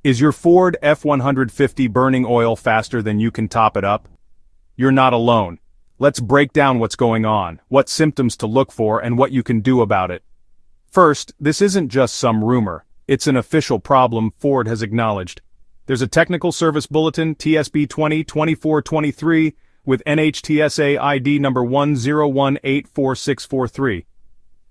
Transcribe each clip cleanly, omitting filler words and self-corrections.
Is your Ford F-150 burning oil faster than you can top it up? You're not alone. Let's break down what's going on, what symptoms to look for, and what you can do about it. First, this isn't just some rumor. It's an official problem Ford has acknowledged. There's a Technical Service Bulletin TSB 20-2423 with NHTSA ID number 101844643.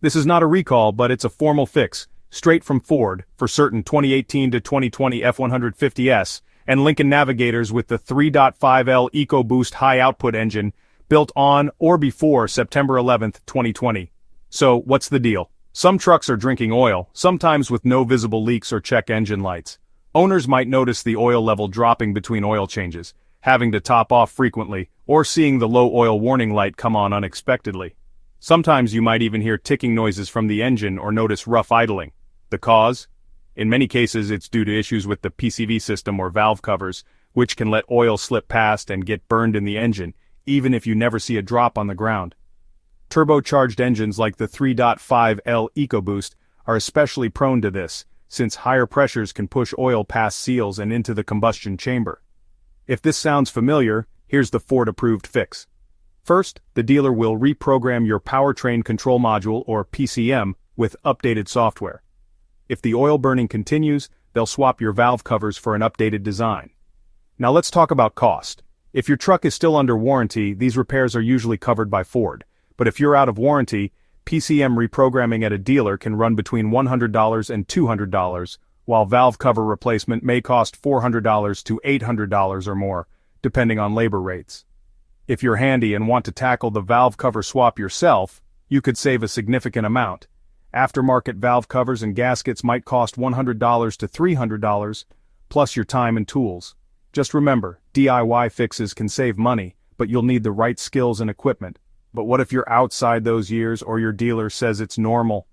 This is not a recall, but it's a formal fix, straight from Ford, for certain 2018 to 2020 F-150s, and Lincoln Navigators with the 3.5L EcoBoost High-Output engine, built on or before September 11, 2020. So, what's the deal? Some trucks are drinking oil, sometimes with no visible leaks or check engine lights. Owners might notice the oil level dropping between oil changes, having to top off frequently, or seeing the low oil warning light come on unexpectedly. Sometimes you might even hear ticking noises from the engine or notice rough idling. The cause? In many cases it's due to issues with the PCV system or valve covers, which can let oil slip past and get burned in the engine, even if you never see a drop on the ground. Turbocharged engines like the 3.5L EcoBoost are especially prone to this, since higher pressures can push oil past seals and into the combustion chamber. If this sounds familiar, here's the Ford-approved fix. First, the dealer will reprogram your powertrain control module, or PCM, with updated software. If the oil burning continues, they'll swap your valve covers for an updated design. Now let's talk about cost. If your truck is still under warranty, these repairs are usually covered by Ford. But if you're out of warranty, PCM reprogramming at a dealer can run between $100 and $200, while valve cover replacement may cost $400 to $800 or more, depending on labor rates. If you're handy and want to tackle the valve cover swap yourself, you could save a significant amount. Aftermarket valve covers and gaskets might cost $100 to $300, plus your time and tools. Just remember, DIY fixes can save money, but you'll need the right skills and equipment. But what if you're outside those years or your dealer says it's normal?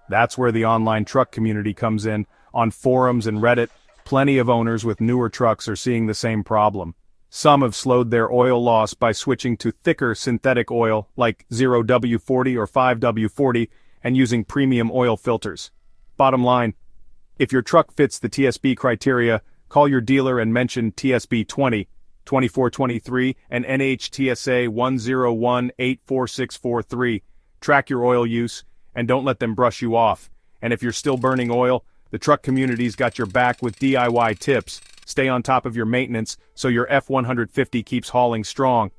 That's where the online truck community comes in. On forums and Reddit, plenty of owners with newer trucks are seeing the same problem. Some have slowed their oil loss by switching to thicker synthetic oil like 0W40 or 5W40 and using premium oil filters. Bottom line, if your truck fits the TSB criteria, call your dealer and mention TSB 20-2423 and NHTSA 101844643. Track your oil use, and don't let them brush you off. And if you're still burning oil, the truck community's got your back with DIY tips. Stay on top of your maintenance so your F-150 keeps hauling strong.